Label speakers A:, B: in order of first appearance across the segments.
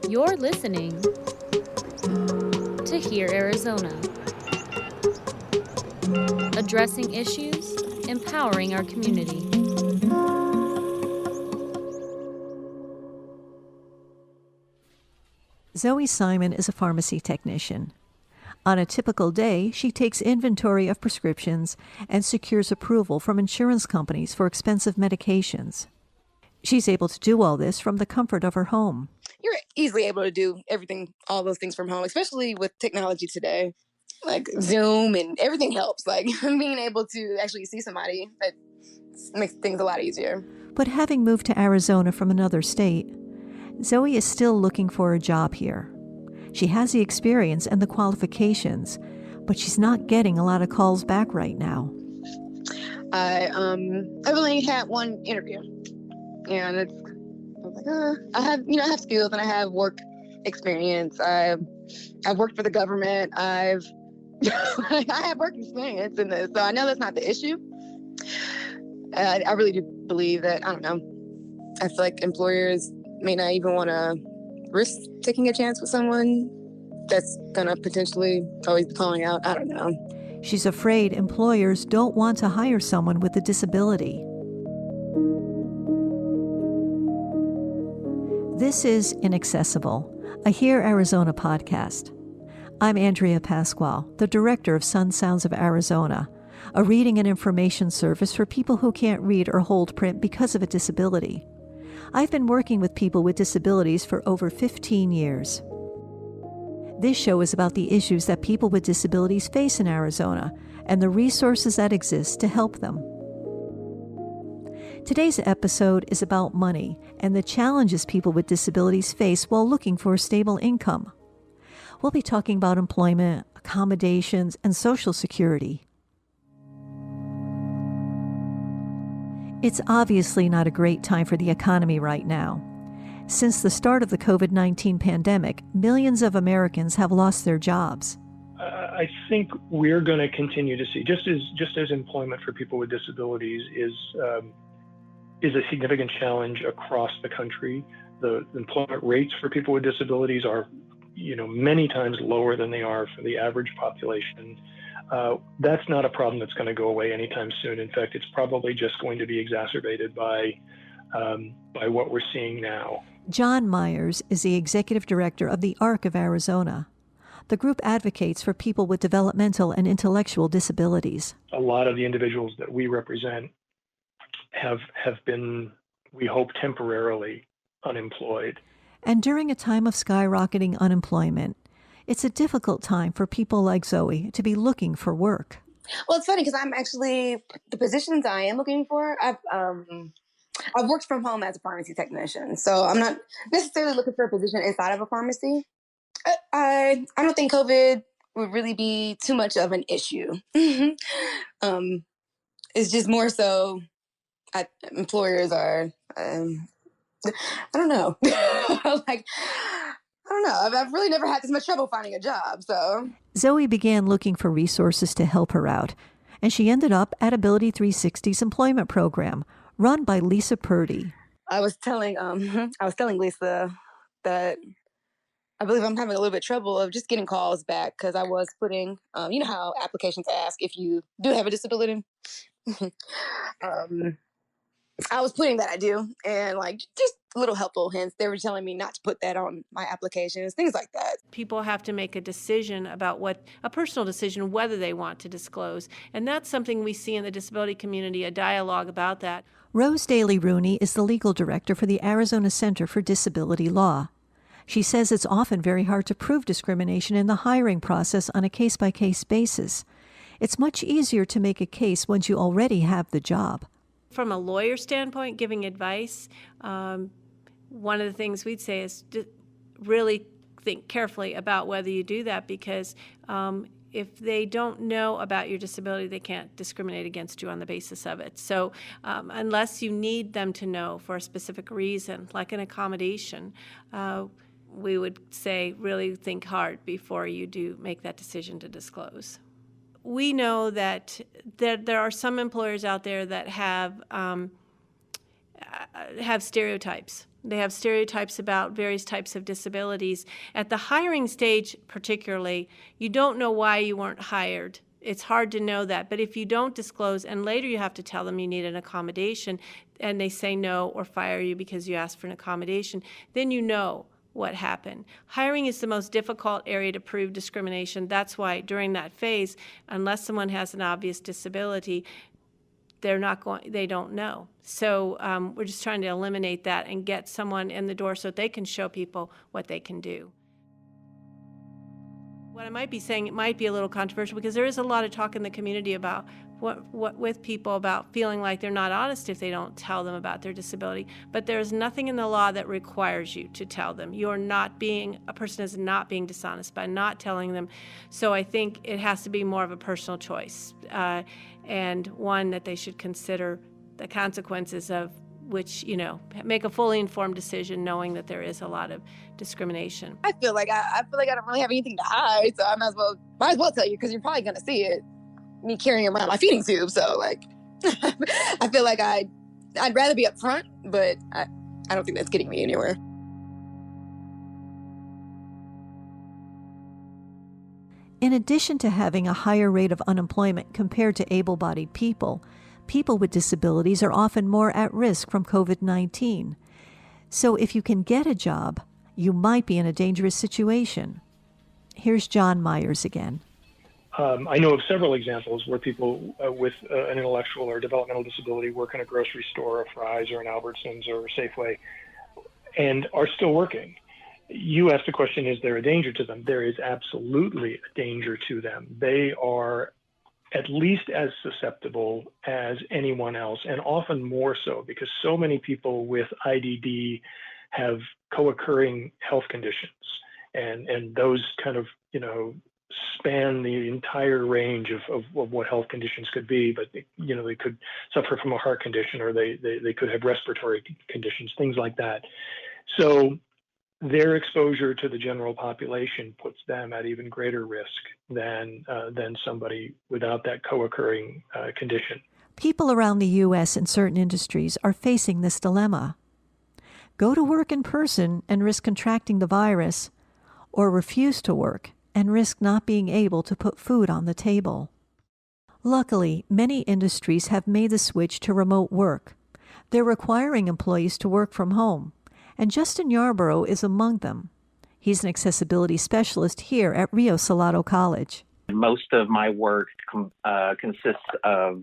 A: You're listening to Hear Arizona, addressing issues, empowering our community.
B: Zoie Simon is a pharmacy technician. On a typical day, she takes inventory of prescriptions and secures approval from insurance companies for expensive medications. She's able to do all this from the comfort of her home.
C: You're easily able to do everything, all those things from home, especially with technology today. Like Zoom and everything helps. Like being able to actually see somebody, that makes things a lot easier.
B: But having moved to Arizona from another state, Zoie is still looking for a job here. She has the experience and the qualifications, but she's not getting a lot of calls back right now.
C: I've only had one interview, and I was like, I have skills and I have work experience. I've worked for the government. I have work experience in this, so I know that's not the issue. I really do believe that, I don't know, I feel like employers may not even want to risk taking a chance with someone that's going to potentially always be calling out. I don't know.
B: She's afraid employers don't want to hire someone with a disability. This is Inaccessible, a Hear Arizona podcast. I'm Andrea Pasquale, the director of Sun Sounds of Arizona, a reading and information service for people who can't read or hold print because of a disability. I've been working with people with disabilities for over 15 years. This show is about the issues that people with disabilities face in Arizona and the resources that exist to help them. Today's episode is about money and the challenges people with disabilities face while looking for a stable income. We'll be talking about employment, accommodations, and Social Security. It's obviously not a great time for the economy right now. Since the start of the COVID-19 pandemic, millions of Americans have lost their jobs.
D: I think we're going to continue to see, just as employment for people with disabilities is a significant challenge across the country. The employment rates for people with disabilities are, many times lower than they are for the average population. That's not a problem that's going to go away anytime soon. In fact, it's probably just going to be exacerbated by what we're seeing now.
B: John Myers is the executive director of the ARC of Arizona. The group advocates for people with developmental and intellectual disabilities.
D: A lot of the individuals that we represent have been, we hope, temporarily unemployed.
B: And during a time of skyrocketing unemployment, it's a difficult time for people like Zoie to be looking for work.
C: Well, it's funny because I'm actually, the positions I am looking for, I've worked from home as a pharmacy technician, so I'm not necessarily looking for a position inside of a pharmacy. I don't think COVID would really be too much of an issue. It's just more so employers are, I don't know. I don't know. I've really never had this much trouble finding a job, so.
B: Zoie began looking for resources to help her out, and she ended up at Ability 360's employment program, run by Lisa Purdy.
C: I was telling Lisa that I believe I'm having a little bit of trouble of just getting calls back because I was putting, you know how applications ask if you do have a disability? I was putting that I do, and just little helpful hints. They were telling me not to put that on my applications, things like that.
E: People have to make a decision about a personal decision, whether they want to disclose. And that's something we see in the disability community, a dialogue about that.
B: Rose Daly Rooney is the legal director for the Arizona Center for Disability Law. She says it's often very hard to prove discrimination in the hiring process on a case-by-case basis. It's much easier to make a case once you already have the job.
E: From a lawyer standpoint, giving advice, one of the things we'd say is to really think carefully about whether you do that, because if they don't know about your disability, they can't discriminate against you on the basis of it. So unless you need them to know for a specific reason, like an accommodation, we would say really think hard before you do make that decision to disclose. We know that there are some employers out there that have stereotypes They have stereotypes about various types of disabilities. At the hiring stage particularly, you don't know why you weren't hired. It's hard to know that. But if you don't disclose and later you have to tell them you need an accommodation and they say no or fire you because you asked for an accommodation, then you know what happened. Hiring is the most difficult area to prove discrimination. That's why during that phase, unless someone has an obvious disability, they don't know. So we're just trying to eliminate that and get someone in the door so that they can show people what they can do. What I might be saying, it might be a little controversial because there is a lot of talk in the community about with people about feeling like they're not honest if they don't tell them about their disability. But there's nothing in the law that requires you to tell them. A person is not being dishonest by not telling them. So I think it has to be more of a personal choice and one that they should consider the consequences of, which, make a fully informed decision knowing that there is a lot of discrimination.
C: I feel like I don't really have anything to hide, so I might as well tell you because you're probably gonna see it. Me carrying around my feeding tube, so I feel like I'd rather be upfront, but I don't think that's getting me anywhere.
B: In addition to having a higher rate of unemployment compared to able-bodied people, people with disabilities are often more at risk from COVID-19. So if you can get a job, you might be in a dangerous situation. Here's John Myers again.
D: I know of several examples where people with an intellectual or developmental disability work in a grocery store, a Fry's or an Albertsons or a Safeway, and are still working. You asked the question, is there a danger to them? There is absolutely a danger to them. They are at least as susceptible as anyone else, and often more so because so many people with IDD have co-occurring health conditions, and those kind of, span the entire range of what health conditions could be, but they could suffer from a heart condition, or they could have respiratory conditions, things like that. So their exposure to the general population puts them at even greater risk than somebody without that co-occurring condition.
B: People around the U.S. in certain industries are facing this dilemma. Go to work in person and risk contracting the virus, or refuse to work and risk not being able to put food on the table. Luckily, many industries have made the switch to remote work. They're requiring employees to work from home, and Justin Yarborough is among them. He's an accessibility specialist here at Rio Salado College.
F: Most of my work consists of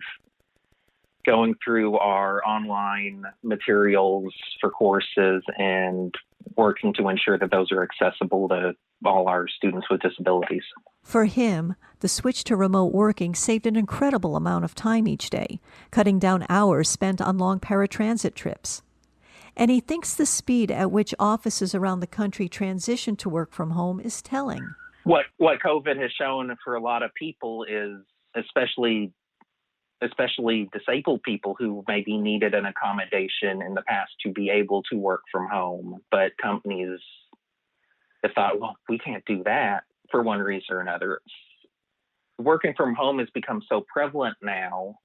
F: going through our online materials for courses and working to ensure that those are accessible to all our students with disabilities.
B: For him, the switch to remote working saved an incredible amount of time each day, cutting down hours spent on long paratransit trips. And he thinks the speed at which offices around the country transition to work from home is telling.
F: What COVID has shown for a lot of people is, especially disabled people who maybe needed an accommodation in the past to be able to work from home, but companies have thought, well, we can't do that for one reason or another. Working from home has become so prevalent now,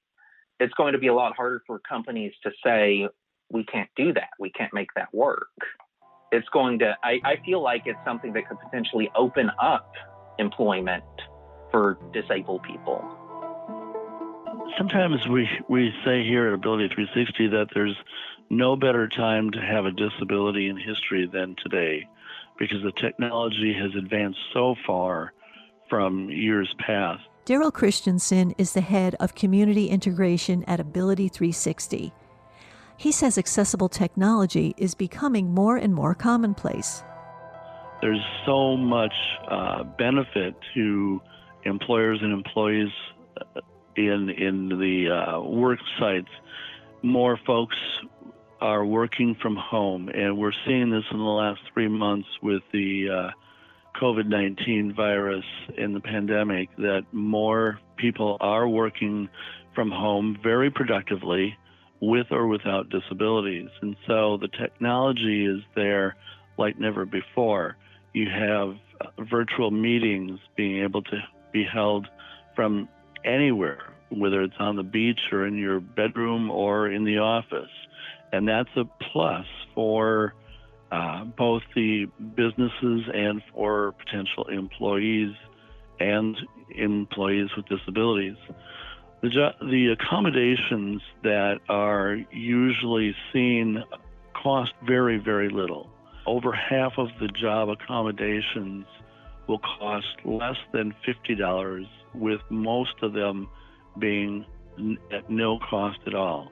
F: it's going to be a lot harder for companies to say, we can't do that. We can't make that work. It's going to, I feel like it's something that could potentially open up employment for disabled people.
G: Sometimes we say here at Ability 360 that there's no better time to have a disability in history than today, because the technology has advanced so far from years past.
B: Daryl Christensen is the head of community integration at Ability 360. He says accessible technology is becoming more and more commonplace.
G: There's so much benefit to employers and employees in the work sites. More folks are working from home, and we're seeing this in the last 3 months with the COVID-19 virus and the pandemic, that more people are working from home very productively with or without disabilities. And so the technology is there like never before. You have virtual meetings being able to be held from anywhere, whether it's on the beach or in your bedroom or in the office. And that's a plus for both the businesses and for potential employees and employees with disabilities. The accommodations that are usually seen cost very, very little. Over half of the job accommodations will cost less than $50, with most of them being at no cost at all.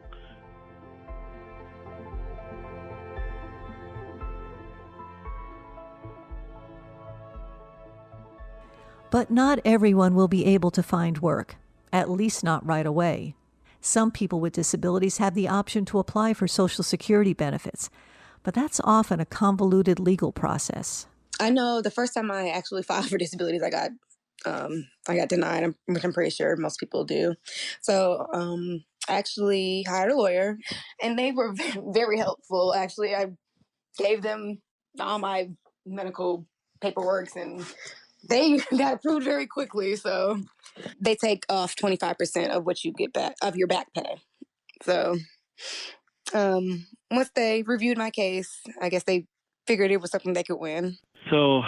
B: But not everyone will be able to find work, at least not right away. Some people with disabilities have the option to apply for Social Security benefits, but that's often a convoluted legal process.
C: I know the first time I actually filed for disabilities, I got denied, which I'm pretty sure most people do. So I actually hired a lawyer, and they were very helpful. Actually, I gave them all my medical paperwork, and they got approved very quickly. So they take off 25% of what you get back of your back pay. So once they reviewed my case, I guess they figured it was something they could win.
G: So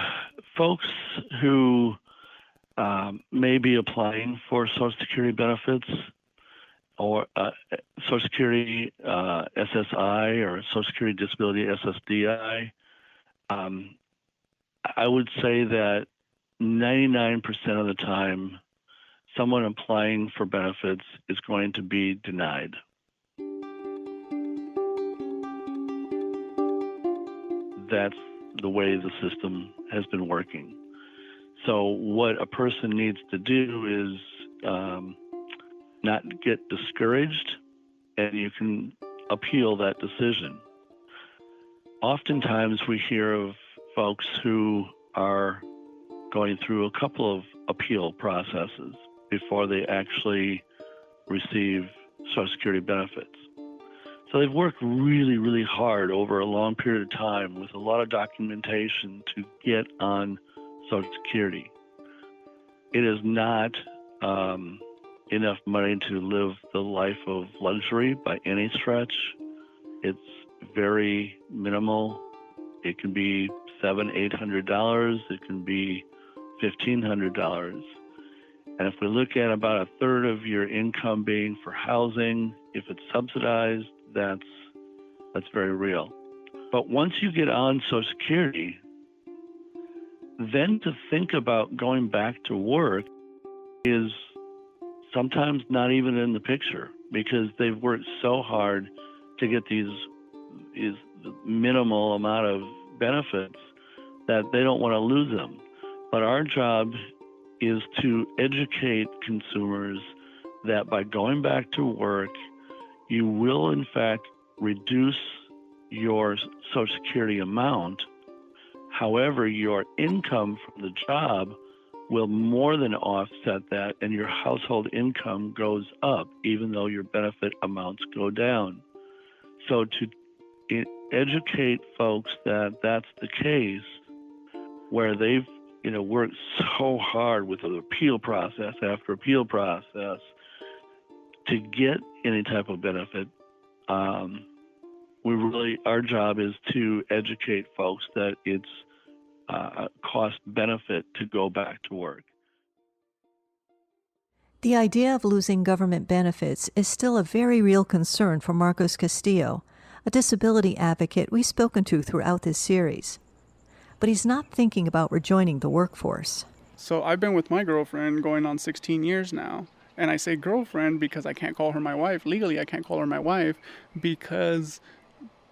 G: folks who may be applying for Social Security benefits or Social Security SSI or Social Security Disability SSDI, I would say that 99% of the time, someone applying for benefits is going to be denied. That's the way the system has been working. So what a person needs to do is not get discouraged, and you can appeal that decision. Oftentimes we hear of folks who are going through a couple of appeal processes before they actually receive Social Security benefits. So they've worked really, really hard over a long period of time with a lot of documentation to get on Social Security. It is not enough money to live the life of luxury by any stretch. It's very minimal. It can be $700, $800. It can be $1,500. And if we look at about a third of your income being for housing, if it's subsidized, that's very real. But once you get on Social Security, then to think about going back to work is sometimes not even in the picture, because they've worked so hard to get these minimal amount of benefits that they don't want to lose them. But our job is to educate consumers that by going back to work, you will in fact reduce your Social Security amount. However, your income from the job will more than offset that, and your household income goes up, even though your benefit amounts go down. So to educate folks that that's the case, where they've worked so hard with an appeal process after appeal process to get any type of benefit, our job is to educate folks that it's a cost benefit to go back to work.
B: The idea of losing government benefits is still a very real concern for Marcos Castillo, a disability advocate we've spoken to throughout this series. But he's not thinking about rejoining the workforce.
H: So I've been with my girlfriend going on 16 years now. And I say girlfriend because I can't call her my wife. Legally, I can't call her my wife because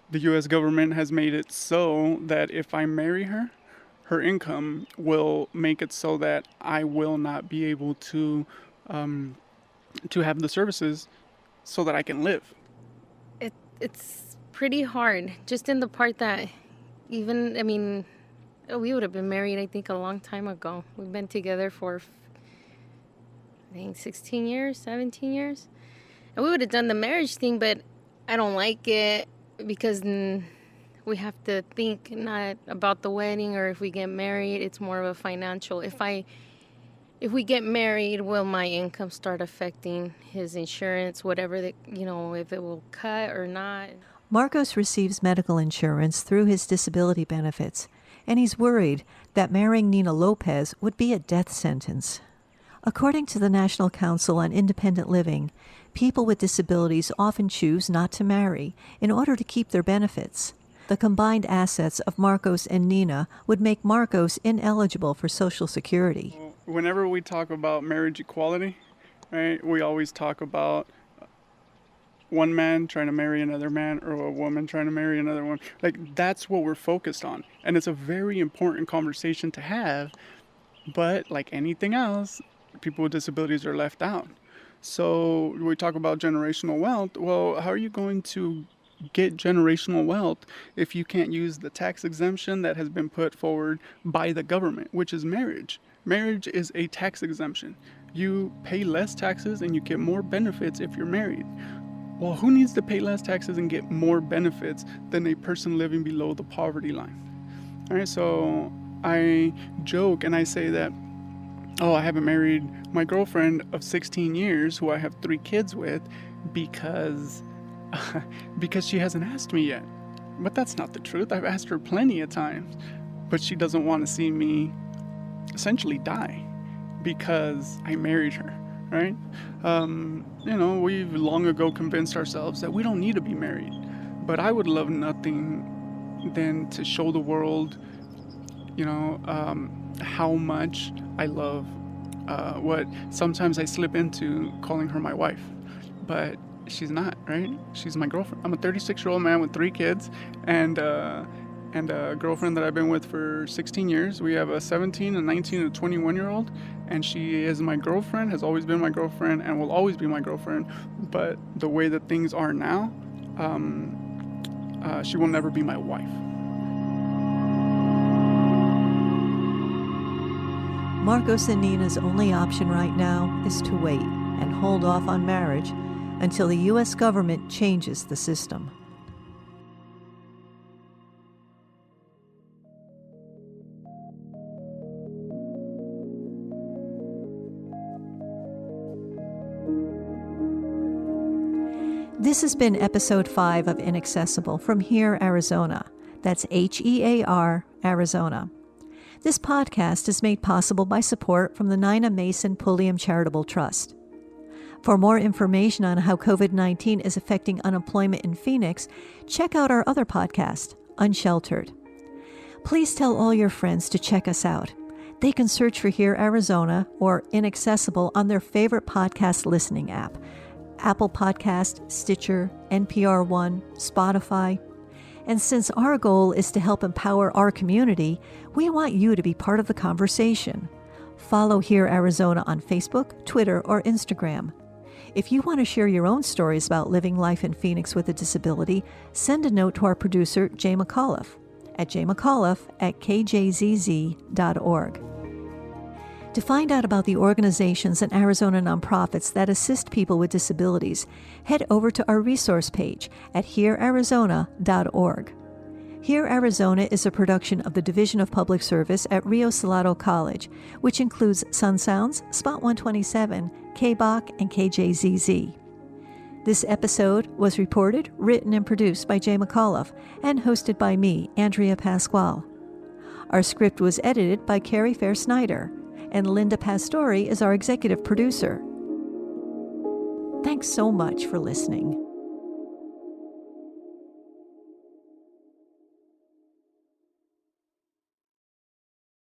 H: the U.S. government has made it so that if I marry her, her income will make it so that I will not be able to have the services so that I can live.
A: It's pretty hard, just in the part that we would have been married, I think, a long time ago. We've been together for, I think, 16 years, 17 years. And we would have done the marriage thing, but I don't like it because we have to think not about the wedding or if we get married. It's more of a financial. If we get married, will my income start affecting his insurance, whatever that, if it will cut or not?
B: Marcos receives medical insurance through his disability benefits, and he's worried that marrying Nina Lopez would be a death sentence. According to the National Council on Independent Living, people with disabilities often choose not to marry in order to keep their benefits. The combined assets of Marcos and Nina would make Marcos ineligible for Social Security.
H: Whenever we talk about marriage equality, right, we always talk about one man trying to marry another man or a woman trying to marry another woman. Like, that's what we're focused on. And it's a very important conversation to have. But like anything else, people with disabilities are left out. So we talk about generational wealth. Well, how are you going to get generational wealth if you can't use the tax exemption that has been put forward by the government, which is marriage? Marriage is a tax exemption. You pay less taxes and you get more benefits if you're married. Well, who needs to pay less taxes and get more benefits than a person living below the poverty line? All right, so I joke and I say that, oh, I haven't married my girlfriend of 16 years, who I have 3 kids with, because she hasn't asked me yet. But that's not the truth. I've asked her plenty of times, but she doesn't want to see me essentially die because I married her. Right? We've long ago convinced ourselves that we don't need to be married. But I would love nothing than to show the world, how much I love what sometimes I slip into calling her my wife. But she's not, right? She's my girlfriend. I'm a 36-year-old man with 3 kids and a girlfriend that I've been with for 16 years. We have a 17, a 19, and a 21-year-old. And she is my girlfriend, has always been my girlfriend, and will always be my girlfriend. But the way that things are now, she will never be my wife.
B: Marcos and Nina's only option right now is to wait and hold off on marriage until the U.S. government changes the system. This has been episode 5 of Inaccessible from Here, Arizona. That's HEAR, Arizona. This podcast is made possible by support from the Nina Mason Pulliam Charitable Trust. For more information on how COVID-19 is affecting unemployment in Phoenix, check out our other podcast, Unsheltered. Please tell all your friends to check us out. They can search for Here, Arizona or Inaccessible on their favorite podcast listening app, Apple Podcast, Stitcher, NPR One, Spotify. And since our goal is to help empower our community, we want you to be part of the conversation. Follow Here Arizona on Facebook, Twitter, or Instagram. If you want to share your own stories about living life in Phoenix with a disability, send a note to our producer, Jaye McAuliffe, at jmcAuliffe@kjzz.org. To find out about the organizations and Arizona nonprofits that assist people with disabilities, head over to our resource page at herearizona.org. Here Arizona is a production of the Division of Public Service at Rio Salado College, which includes Sun Sounds, Spot 127, KBOC, and KJZZ. This episode was reported, written, and produced by Jaye McAuliffe and hosted by me, Andrea Pasquale. Our script was edited by Carrie Fair-Snyder, and Linda Pastori is our executive producer. Thanks so much for listening.